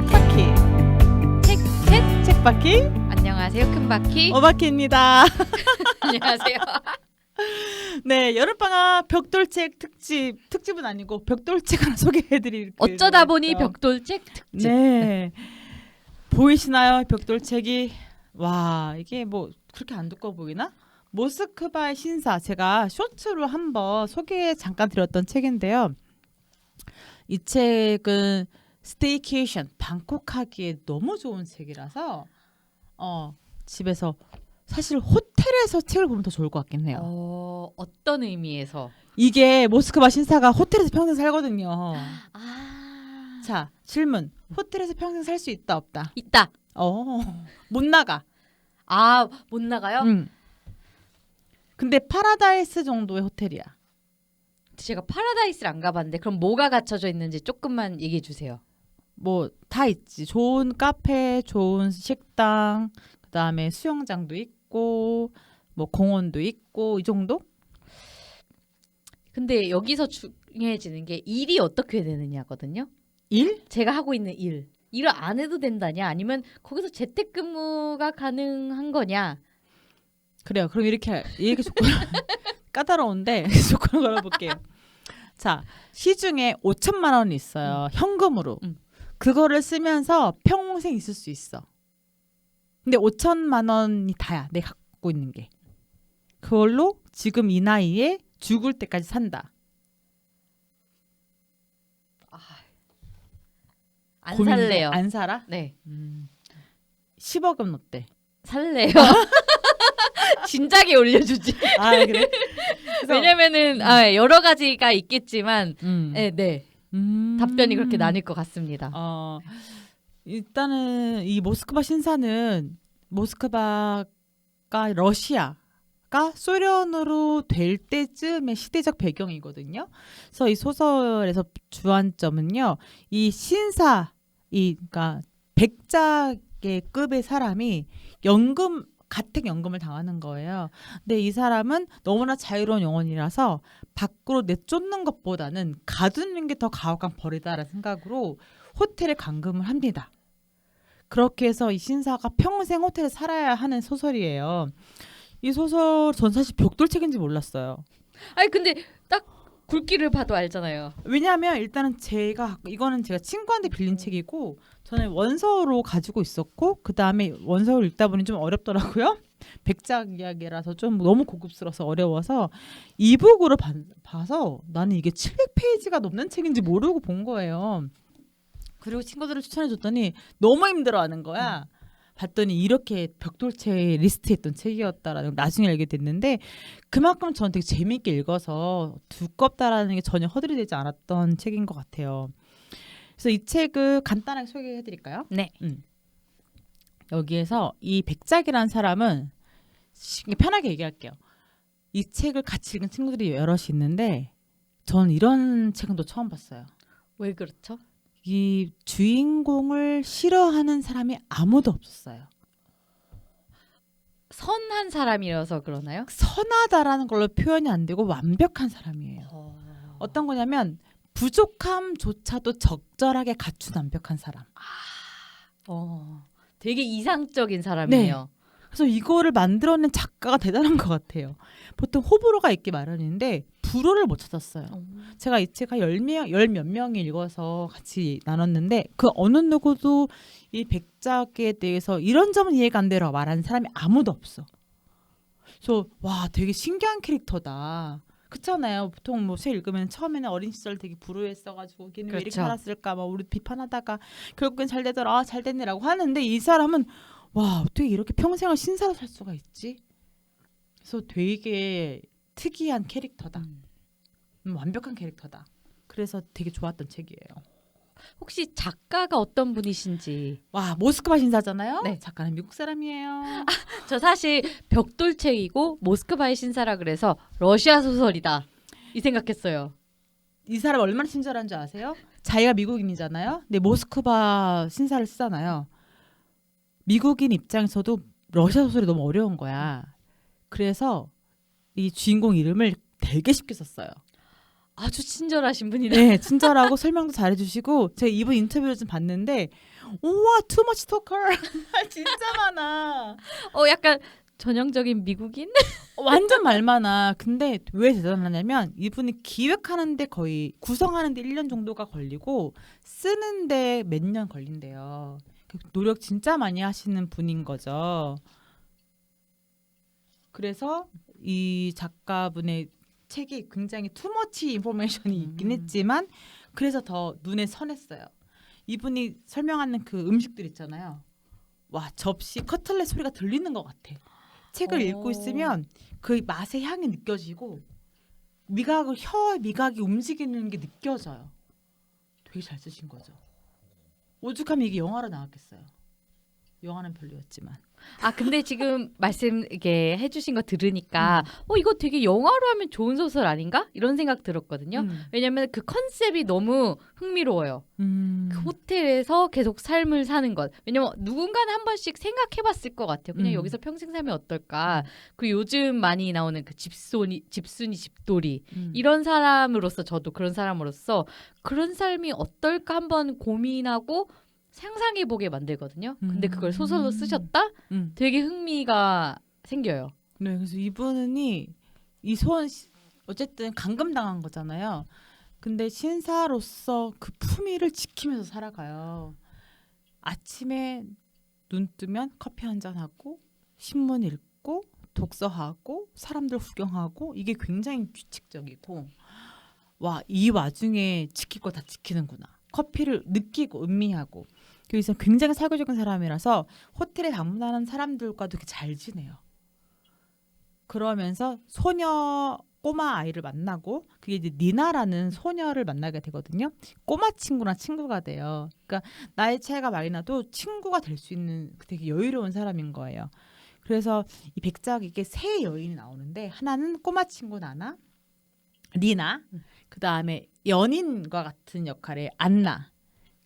책바퀴 책바퀴 안녕하세요, 큰바퀴. 오바키입니다. 안녕하세요. 네, 여름방학 벽돌책 특집은 아니고 벽돌책 하나 소개해드릴 어쩌다 보니 있어요. 벽돌책 특집. 네, 보이시나요? 벽돌책이 와, 이게 뭐 그렇게 안 두꺼워 보이나? 모스크바의 신사, 제가 쇼츠로 한번 소개 잠깐 드렸던 책인데요. 이 책은 스테이케이션, 방콕하기에 너무 좋은 책이라서 집에서 사실 호텔에서 책을 보면 더 좋을 것 같긴 해요. 어떤 의미에서? 이게 모스크바 신사가 호텔에서 평생 살거든요. 아, 자, 질문. 호텔에서 평생 살 수 있다 없다? 있다. 못 나가. 아, 못 나가요? 근데 파라다이스 정도의 호텔이야. 제가 파라다이스를 안 가봤는데 그럼 뭐가 갖춰져 있는지 조금만 얘기해 주세요. 뭐 다 있지. 좋은 카페, 좋은 식당, 그다음에 수영장도 있고 뭐 공원도 있고 이 정도? 근데 여기서 중요해지는 게 일이 어떻게 되느냐거든요. 일? 제가 하고 있는 일을 안 해도 된다냐, 아니면 거기서 재택근무가 가능한 거냐. 그래요. 그럼 이렇게 조건 까다로운데 조건 걸어볼게요. 자, 시중에 5천만 원이 있어요. 현금으로. 그거를 쓰면서 평생 있을 수 있어. 근데 5천만 원이 다야. 내가 갖고 있는 게. 그걸로 지금 이 나이에 죽을 때까지 산다. 안 고민돼. 살래요. 안 살아? 네, 10억은 어때? 살래요. 진작에 올려주지. 아, 그래? 왜냐면은 여러 가지가 있겠지만 네. 답변이 그렇게 나뉠 것 같습니다. 일단은 이 모스크바 신사는 모스크바가 러시아가 소련으로 될 때쯤의 시대적 배경이거든요. 그래서 이 소설에서 주안점은요, 이 신사, 그러니까 백작의 급의 사람이 가택 연금을 당하는 거예요. 근데 이 사람은 너무나 자유로운 영혼이라서 밖으로 내쫓는 것보다는 가두는 게 더 가혹한 벌이다라는 생각으로 호텔에 감금을 합니다. 그렇게 해서 이 신사가 평생 호텔에 살아야 하는 소설이에요. 이 소설 전 사실 벽돌책인지 몰랐어요. 아니 근데 딱 굵기를 봐도 알잖아요. 왜냐하면 일단은 이거는 제가 친구한테 빌린 책이고 저는 원서로 가지고 있었고 그 다음에 원서를 읽다 보니 좀 어렵더라고요. 백작 이야기라서 좀 너무 고급스러워서 어려워서 이북으로 봐서 나는 이게 700페이지가 넘는 책인지 모르고 본 거예요. 그리고 친구들을 추천해줬더니 너무 힘들어하는 거야. 봤더니 이렇게 벽돌책 리스트에 있던 책이었다라는 걸 나중에 알게 됐는데, 그만큼 저는 되게 재미있게 읽어서 두껍다라는 게 전혀 허들이되지 않았던 책인 것 같아요. 그래서 이 책을 간단하게 소개해드릴까요? 네. 여기에서 이 백작이라는 사람은 편하게 얘기할게요. 이 책을 같이 읽은 친구들이 여럿이 있는데 저는 이런 책은 또 처음 봤어요. 왜 그렇죠? 이 주인공을 싫어하는 사람이 아무도 없었어요. 선한 사람이라서 그러나요? 선하다라는 걸로 표현이 안 되고 완벽한 사람이에요. 어떤 거냐면 부족함조차도 적절하게 갖춘 완벽한 사람. 되게 이상적인 사람이에요. 그래서 이거를 만들어낸 작가가 대단한 것 같아요. 보통 호불호가 있기 마련인데 불호를 못 찾았어요. 제가 이 책 한 열 몇 명이 읽어서 같이 나눴는데 그 어느 누구도 이 백작에 대해서 이런 점은 이해가 안 되라고 말하는 사람이 아무도 없어. 그래서 와, 되게 신기한 캐릭터다. 그렇잖아요. 보통 뭐 책 읽으면 처음에는 어린 시절 되게 불우했어가지고 걔는 왜 이렇게 그렇죠. 살았을까 막 우리 비판하다가 결국엔 잘 되더라, 잘 됐네라고 하는데 이 사람은 와, 어떻게 이렇게 평생을 신사로 살 수가 있지? 그래서 되게 특이한 캐릭터다. 완벽한 캐릭터다. 그래서 되게 좋았던 책이에요. 혹시 작가가 어떤 분이신지. 와, 모스크바 신사잖아요. 네. 작가는 미국 사람이에요. 저 사실 벽돌책이고 모스크바의 신사라 그래서 러시아 소설이다 이 생각했어요. 이 사람 얼마나 친절한 줄 아세요? 자기가 미국인이잖아요. 근데 모스크바 신사를 쓰잖아요. 미국인 입장에서도 러시아 소설이 너무 어려운 거야. 그래서 이 주인공 이름을 되게 쉽게 썼어요. 아주 친절하신 분이네. 네, 친절하고 설명도 잘해주시고 제가 이분 인터뷰를 좀 봤는데 우와 투머치 토커 진짜 많아. 약간 전형적인 미국인? 완전 말 많아. 근데 왜 대단하냐면 이분이 기획하는데 거의 구성하는데 1년 정도가 걸리고 쓰는데 몇 년 걸린대요. 노력 진짜 많이 하시는 분인 거죠. 그래서 이 작가분의 책이 굉장히 투머치 인포메이션이 있긴 했지만 그래서 더 눈에 선했어요. 이분이 설명하는 그 음식들 있잖아요. 와 접시 커틀렛 소리가 들리는 것 같아. 책을 읽고 있으면 그 맛의 향이 느껴지고 혀의 미각이 움직이는 게 느껴져요. 되게 잘 쓰신 거죠. 오죽하면 이게 영화로 나왔겠어요. 영화는 별로였지만. 근데 지금 말씀 이게 해주신 거 들으니까 이거 되게 영화로 하면 좋은 소설 아닌가? 이런 생각 들었거든요. 왜냐면 그 컨셉이 너무 흥미로워요. 그 호텔에서 계속 삶을 사는 것. 왜냐면 누군가는 한 번씩 생각해봤을 것 같아요. 그냥 여기서 평생 살면 어떨까? 그 요즘 많이 나오는 그 집순이 집돌이 이런 사람으로서 저도 그런 사람으로서 그런 삶이 어떨까 한번 고민하고 상상해보게 만들거든요. 근데 그걸 소설로 쓰셨다? 되게 흥미가 생겨요. 네, 그래서 이분이 어쨌든 감금당한 거잖아요. 근데 신사로서 그 품위를 지키면서 살아가요. 아침에 눈 뜨면 커피 한 잔 하고 신문 읽고 독서하고 사람들 구경하고 이게 굉장히 규칙적이고 와, 이 와중에 지킬 거 다 지키는구나. 커피를 느끼고 음미하고 그래서 굉장히 사교적인 사람이라서 호텔에 방문하는 사람들과도 이렇게 잘 지내요. 그러면서 꼬마 아이를 만나고 그게 이제 니나라는 소녀를 만나게 되거든요. 꼬마 친구랑 친구가 돼요. 그러니까 나이 차이가 많이 나도 친구가 될 수 있는 되게 여유로운 사람인 거예요. 그래서 이 백작에게 세 여인이 나오는데 하나는 꼬마 친구 니나, 그 다음에 연인과 같은 역할의 안나,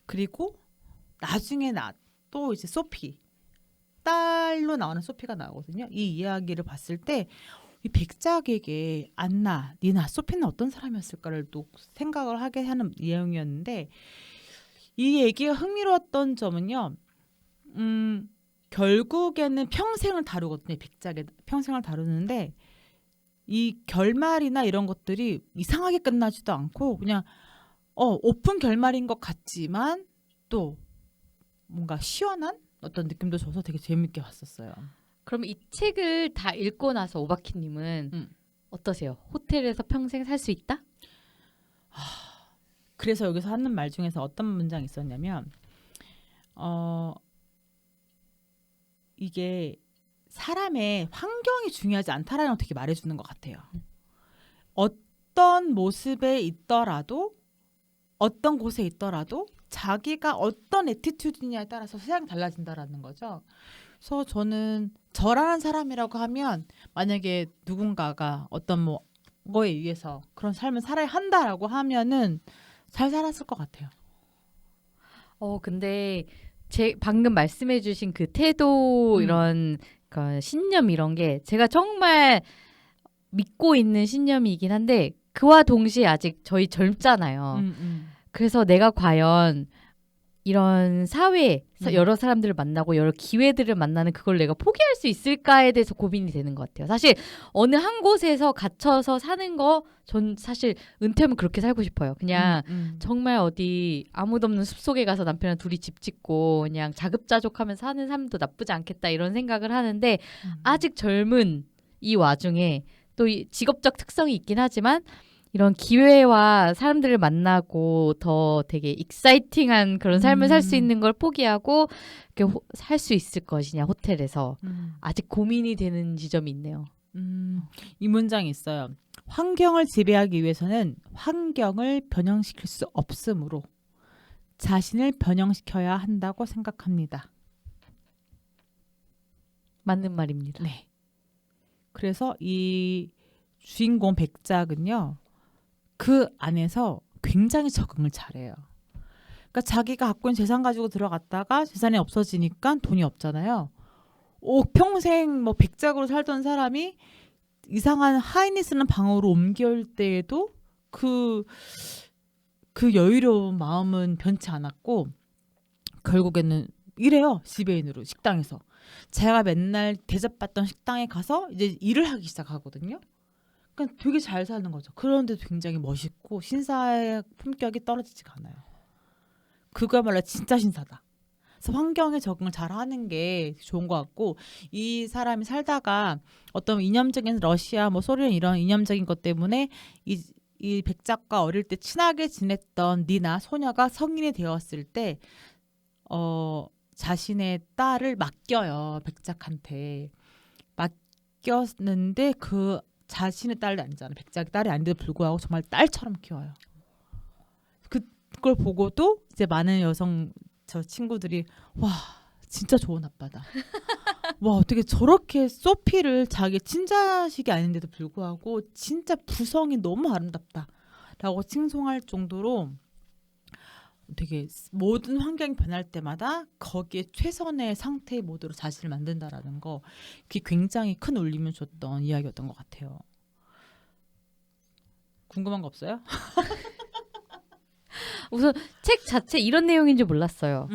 그리고 나중에 또 이제 소피, 딸로 나오는 소피가 나오거든요. 이 이야기를 봤을 때 이 백작에게 안나, 니나, 소피는 어떤 사람이었을까를 또 생각을 하게 하는 내용이었는데 이 얘기가 흥미로웠던 점은요. 결국에는 평생을 다루거든요. 백작의 평생을 다루는데 이 결말이나 이런 것들이 이상하게 끝나지도 않고 그냥 오픈 결말인 것 같지만 또 뭔가 시원한 어떤 느낌도 줘서 되게 재밌게 봤었어요. 그럼 이 책을 다 읽고 나서 오바키님은 어떠세요? 호텔에서 평생 살 수 있다? 그래서 여기서 하는 말 중에서 어떤 문장이 있었냐면 이게 사람의 환경이 중요하지 않다라는 걸 되게 말해주는 것 같아요. 어떤 모습에 있더라도 어떤 곳에 있더라도 자기가 어떤 애티튜드냐에 따라서 세상이 달라진다라는 거죠. 그래서 저는 저라는 사람이라고 하면 만약에 누군가가 어떤 거에 의해서 그런 삶을 살아야 한다라고 하면은 잘 살았을 것 같아요. 근데 방금 말씀해주신 그 태도 이런 그 신념 이런 게 제가 정말 믿고 있는 신념이긴 한데 그와 동시에 아직 저희 젊잖아요. 그래서 내가 과연 이런 사회에 여러 사람들을 만나고 여러 기회들을 만나는 그걸 내가 포기할 수 있을까에 대해서 고민이 되는 것 같아요. 사실 어느 한 곳에서 갇혀서 사는 거 전 사실 은퇴하면 그렇게 살고 싶어요. 그냥 정말 어디 아무도 없는 숲속에 가서 남편이랑 둘이 집 짓고 그냥 자급자족하면서 사는 삶도 나쁘지 않겠다 이런 생각을 하는데 아직 젊은 이 와중에 또 이 직업적 특성이 있긴 하지만 이런 기회와 사람들을 만나고 더 되게 익사이팅한 그런 삶을 살 수 있는 걸 포기하고 살 수 있을 것이냐 호텔에서 아직 고민이 되는 지점이 있네요. 이 문장이 있어요. 환경을 지배하기 위해서는 환경을 변형시킬 수 없으므로 자신을 변형시켜야 한다고 생각합니다. 맞는 말입니다. 네. 그래서 이 주인공 백작은요. 그 안에서 굉장히 적응을 잘해요. 그러니까 자기가 갖고 있는 재산 가지고 들어갔다가 재산이 없어지니까 돈이 없잖아요. 평생 백작으로 살던 사람이 이상한 하인이 쓰는 방으로 옮겨올 때에도 그 여유로운 마음은 변치 않았고 결국에는 이래요. 지배인으로 식당에서. 제가 맨날 대접받던 식당에 가서 이제 일을 하기 시작하거든요. 그러니까 되게 잘 사는 거죠. 그런데도 굉장히 멋있고 신사의 품격이 떨어지지가 않아요. 그거야말로 진짜 신사다. 그래서 환경에 적응을 잘 하는 게 좋은 것 같고, 이 사람이 살다가 어떤 이념적인 러시아 뭐 소련 이런 이념적인 것 때문에 이 백작과 어릴 때 친하게 지냈던 니나 소녀가 성인이 되었을 때 자신의 딸을 맡겨요. 백작한테 맡겼는데 그 자신의 딸이 아니잖아요. 백작이 딸이 아닌데도 불구하고 정말 딸처럼 키워요. 그걸 보고도 이제 많은 여성 저 친구들이 와 진짜 좋은 아빠다. 와 어떻게 저렇게 소피를 자기 친자식이 아닌데도 불구하고 진짜 부성이 너무 아름답다라고 칭송할 정도로 되게 모든 환경이 변할 때마다 거기에 최선의 상태의 모드로 자신을 만든다라는 거, 그게 굉장히 큰 울림을 줬던 이야기였던 것 같아요. 궁금한 거 없어요? 우선 책 자체 이런 내용인 줄 몰랐어요.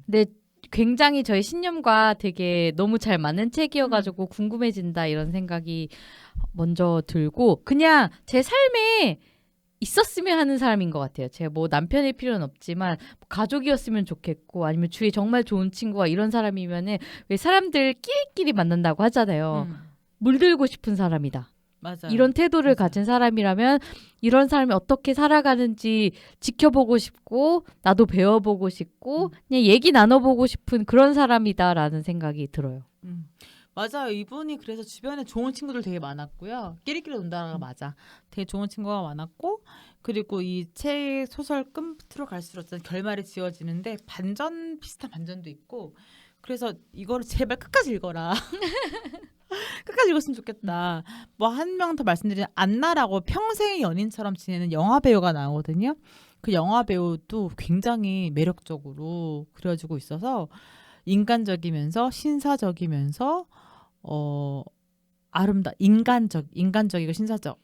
근데 굉장히 저희 신념과 되게 너무 잘 맞는 책이어가지고 궁금해진다 이런 생각이 먼저 들고, 그냥 제 삶에 있었으면 하는 사람인 것 같아요. 제가 뭐 남편일 필요는 없지만 뭐 가족이었으면 좋겠고, 아니면 주위에 정말 좋은 친구가 이런 사람이면은, 왜 사람들 끼리끼리 만난다고 하잖아요. 물들고 싶은 사람이다. 맞아요. 이런 태도를 맞아요. 가진 사람이라면 이런 사람이 어떻게 살아가는지 지켜보고 싶고 나도 배워보고 싶고 그냥 얘기 나눠보고 싶은 그런 사람이다라는 생각이 들어요. 맞아요. 이분이 그래서 주변에 좋은 친구들 되게 많았고요. 끼리끼리 논다가 맞아. 되게 좋은 친구가 많았고, 그리고 이 책 소설 끝으로 갈수록 어떤 결말이 지어지는데 반전 비슷한 반전도 있고, 그래서 이거를 제발 끝까지 읽어라. 끝까지 읽었으면 좋겠다. 뭐 한 명 더 말씀드리면 안나라고 평생의 연인처럼 지내는 영화 배우가 나오거든요. 그 영화 배우도 굉장히 매력적으로 그려지고 있어서 인간적이면서 신사적이면서 인간적이고 신사적이다.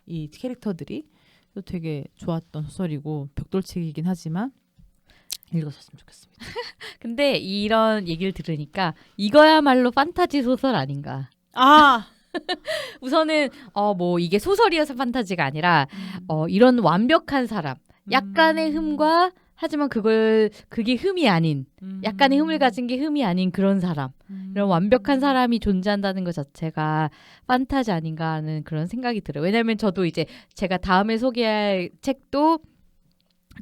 이 캐릭터들이 또 되게 좋았던 소설이고 벽돌책이긴 하지만 읽으셨으면 좋겠습니다. 근데 이런 얘기를 들으니까 이거야말로 판타지 소설 아닌가. 아 우선은 뭐 이게 소설이어서 판타지가 아니라 이런 완벽한 사람, 약간의 흠과, 하지만 그게 흠이 아닌, 약간의 흠을 가진 게 흠이 아닌 그런 사람, 이런 완벽한 사람이 존재한다는 것 자체가 판타지 아닌가 하는 그런 생각이 들어요. 왜냐하면 저도 이제 제가 다음에 소개할 책도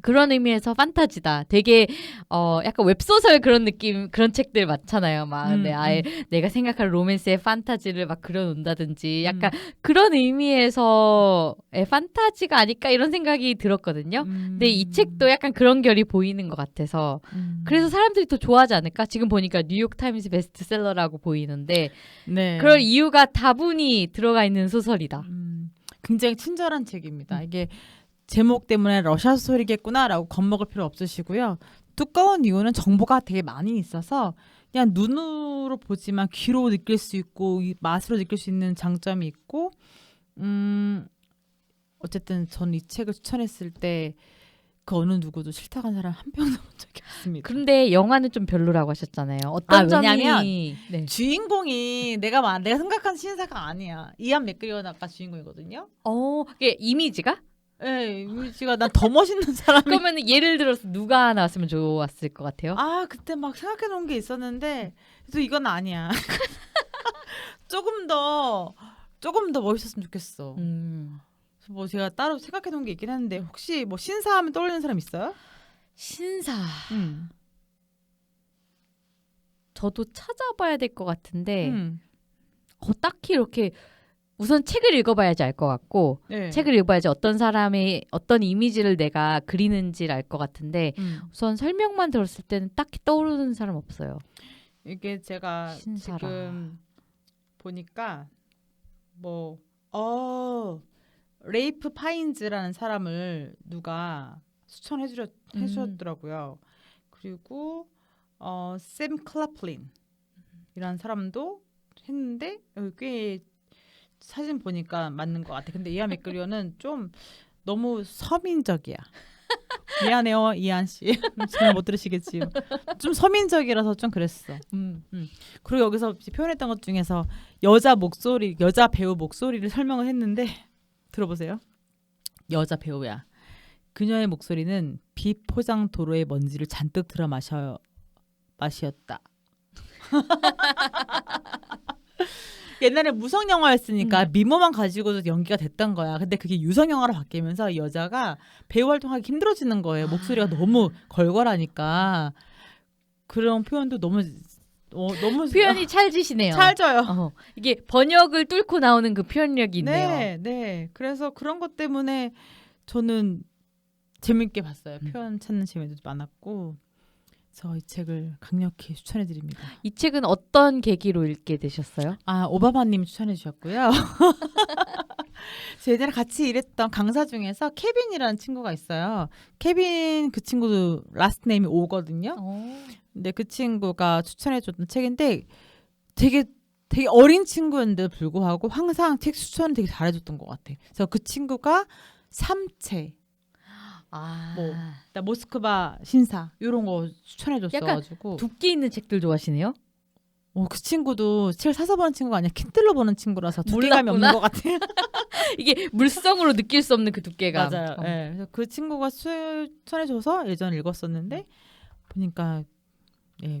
그런 의미에서 판타지다. 되게 약간 웹소설 그런 느낌, 그런 책들 많잖아요. 막 내가 생각할 로맨스의 판타지를 막 그려놓는다든지 약간 그런 의미에서의 판타지가 아닐까 이런 생각이 들었거든요. 근데 이 책도 약간 그런 결이 보이는 것 같아서 그래서 사람들이 더 좋아하지 않을까? 지금 보니까 뉴욕타임스 베스트셀러라고 보이는데 네. 그럴 이유가 다분히 들어가 있는 소설이다. 굉장히 친절한 책입니다. 이게 제목 때문에 러시아 소설이겠구나라고 겁먹을 필요 없으시고요. 두꺼운 이유는 정보가 되게 많이 있어서 그냥 눈으로 보지만 귀로 느낄 수 있고 맛으로 느낄 수 있는 장점이 있고, 어쨌든 전 이 책을 추천했을 때 그 어느 누구도 싫다고 한 사람 한 명도 본 적이 없습니다. 근데 영화는 좀 별로라고 하셨잖아요. 어떤 왜냐면 점이 네. 주인공이 내가 생각한 신사가 아니야. 이안 맥그리건 아까 주인공이거든요. 이게 이미지가? 네, 이미지가 난 더 멋있는 사람이. 그러면 예를 들어서 누가 나왔으면 좋았을 것 같아요? 그때 막 생각해 놓은 게 있었는데 그래도 이건 아니야. 조금 더 멋있었으면 좋겠어. 그래서 뭐 제가 따로 생각해 놓은 게 있긴 했는데, 혹시 뭐 신사하면 떠올리는 사람 있어요? 신사. 저도 찾아봐야 될 것 같은데 딱히 이렇게 우선 책을 읽어봐야지 알 것 같고, 네. 책을 읽어봐야지 어떤 사람의 어떤 이미지를 내가 그리는지를 알 것 같은데 우선 설명만 들었을 때는 딱히 떠오르는 사람 없어요. 이게 제가 신사라. 지금 보니까 레이프 파인즈라는 사람을 누가 추천해 주셨더라고요. 그리고 샘 클라플린이라는 사람도 했는데 꽤 사진 보니까 맞는 것 같아. 근데 이안 맥그리건은 좀 너무 서민적이야. 미안해요 이한 씨. 정말 못 들으시겠지. 좀 서민적이라서 좀 그랬어. 그리고 여기서 표현했던 것 중에서 여자 배우 목소리를 설명을 했는데 들어보세요. 여자 배우야. 그녀의 목소리는 비포장 도로의 먼지를 잔뜩 들어 마시었다. 옛날에 무성 영화였으니까 미모만 가지고도 연기가 됐던 거야. 근데 그게 유성 영화로 바뀌면서 이 여자가 배우 활동하기 힘들어지는 거예요. 목소리가 너무 걸걸하니까. 그런 표현도 너무 표현이 찰지시네요. 찰져요. 이게 번역을 뚫고 나오는 그 표현력이 있네요. 네, 네. 그래서 그런 것 때문에 저는 재밌게 봤어요. 표현 찾는 재미도 많았고. 그래서 이 책을 강력히 추천해 드립니다. 이 책은 어떤 계기로 읽게 되셨어요? 오바마님이 추천해 주셨고요. 예전에 같이 일했던 강사 중에서 케빈이라는 친구가 있어요. 케빈 그 친구도 라스트 네임이 오거든요. 근데 그 친구가 추천해 줬던 책인데 되게 어린 친구였는데도 불구하고 항상 책 추천을 되게 잘해줬던 것 같아. 그래서 그 친구가 삼체 모스크바 신사 이런 거 추천해줬어가지고 두께 있는 책들 좋아하시네요. 그 친구도 책을 사서 보는 친구가 아니라 킨들로 보는 친구라서 두께감이 없는 것 같아요. 이게 물성으로 느낄 수 없는 그 두께감. 맞아요. 네. 그래서 그 친구가 추천해줘서 예전에 읽었었는데 보니까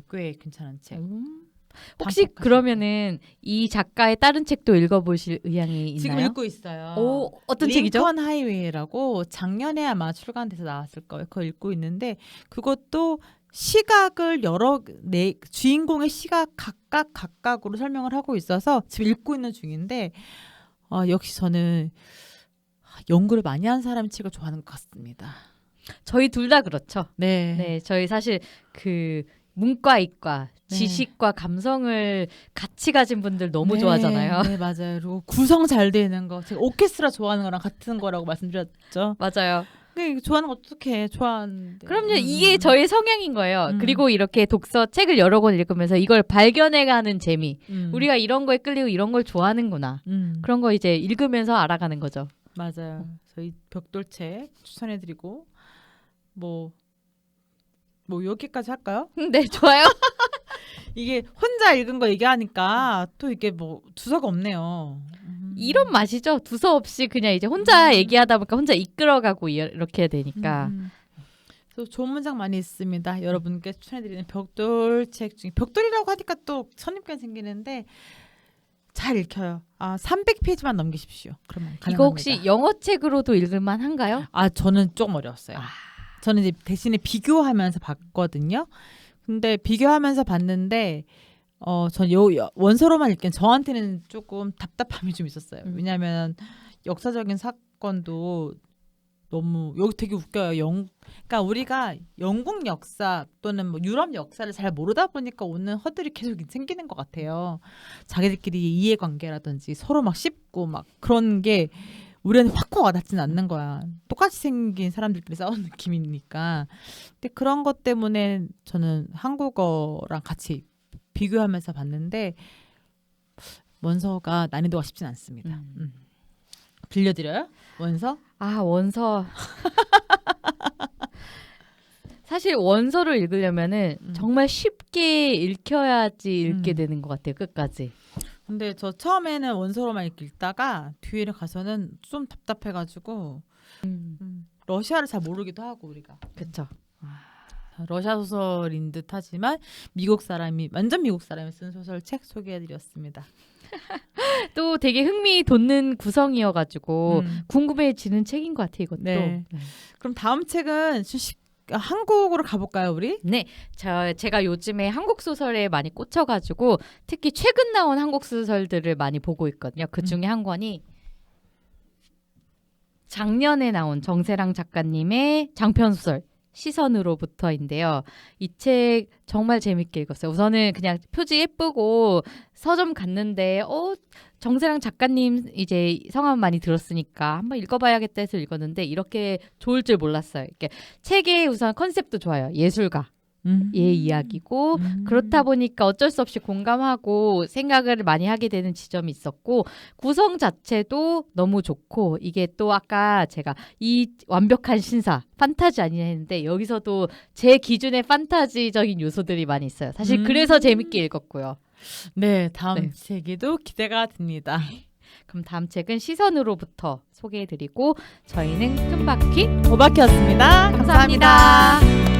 꽤 괜찮은 책. 혹시 그러면은 이 작가의 다른 책도 읽어보실 의향이 있나요? 지금 읽고 있어요. 어떤 책이죠? 링컨 하이웨이라고 작년에 아마 출간돼서 나왔을 거예요. 그거 읽고 있는데 그것도 시각을 주인공의 시각 각각으로 설명을 하고 있어서 지금 읽고 있는 중인데 역시 저는 연구를 많이 한 사람의 책을 좋아하는 것 같습니다. 저희 둘 다 그렇죠. 네. 네, 저희 사실 그 문과 이과 지식과 감성을 같이 가진 분들 너무 좋아하잖아요. 네, 맞아요. 그리고 구성 잘 되는 거. 제가 오케스트라 좋아하는 거랑 같은 거라고 말씀드렸죠. 맞아요. 근데 좋아하는 거 어떻게 좋아하는데. 그럼요. 이게 저의 성향인 거예요. 그리고 이렇게 책을 여러 권 읽으면서 이걸 발견해가는 재미. 우리가 이런 거에 끌리고 이런 걸 좋아하는구나. 그런 거 이제 읽으면서 알아가는 거죠. 맞아요. 저희 벽돌책 추천해드리고 뭐 여기까지 할까요? 네, 좋아요. 이게 혼자 읽은 거 얘기하니까 또 이게 뭐 두서가 없네요. 이런 맛이죠. 두서 없이 그냥 이제 혼자 얘기하다 보니까 혼자 이끌어가고 이렇게 되니까. 그래서 좋은 문장 많이 있습니다. 여러분께 추천해드리는 벽돌책 중에 벽돌이라고 하니까 또 선입견 생기는데 잘 읽혀요. 300페이지만 넘기십시오. 그러면 가능합니다. 이거 혹시 영어책으로도 읽을만 한가요? 저는 조금 어려웠어요. 저는 이제 대신에 비교하면서 봤거든요. 근데 비교하면서 봤는데 전 원서로만 읽기엔 저한테는 조금 답답함이 좀 있었어요. 왜냐하면 역사적인 사건도 너무 여기 되게 웃겨요. 그러니까 우리가 영국 역사 또는 뭐 유럽 역사를 잘 모르다 보니까 오는 허들이 계속 생기는 것 같아요. 자기들끼리 이해관계라든지 서로 막 씹고 막 그런 게 우리는 확 와닿지는 않는 거야. 똑같이 생긴 사람들끼리 싸우는 느낌이니까. 근데 그런 것 때문에 저는 한국어랑 같이 비교하면서 봤는데 원서가 난이도가 쉽진 않습니다. 빌려드려요? 원서? 원서. 사실 원서를 읽으려면은 정말 쉽게 읽혀야지 읽게 되는 것 같아요. 끝까지. 근데 저 처음에는 원서로만 읽다가 뒤에 가서는 좀 답답해가지고 러시아를 잘 모르기도 하고 우리가. 그렇죠. 러시아 소설인 듯하지만 완전 미국 사람이 쓴 소설책 소개해드렸습니다. 또 되게 흥미 돋는 구성이어가지고 궁금해지는 책인 것 같아요. 이것도. 네. 그럼 다음 책은 한국으로 가볼까요, 우리? 네, 제가 요즘에 한국 소설에 많이 꽂혀가지고 특히 최근 나온 한국 소설들을 많이 보고 있거든요. 그 중에 한 권이 작년에 나온 정세랑 작가님의 장편 소설 시선으로부터인데요. 이 책 정말 재밌게 읽었어요. 우선은 그냥 표지 예쁘고 서점 갔는데 정세랑 작가님 이제 성함 많이 들었으니까 한번 읽어봐야겠다 해서 읽었는데 이렇게 좋을 줄 몰랐어요. 이렇게 책의 우선 컨셉도 좋아요. 예술가. 이야기고 그렇다 보니까 어쩔 수 없이 공감하고 생각을 많이 하게 되는 지점이 있었고 구성 자체도 너무 좋고 이게 또 아까 제가 이 완벽한 신사 판타지 아니냐 했는데 여기서도 제 기준의 판타지적인 요소들이 많이 있어요. 사실 그래서 재밌게 읽었고요. 네, 다음 네. 책에도 기대가 됩니다. 그럼 다음 책은 시선으로부터 소개해드리고 저희는 큰 바퀴 오바키였습니다. 감사합니다.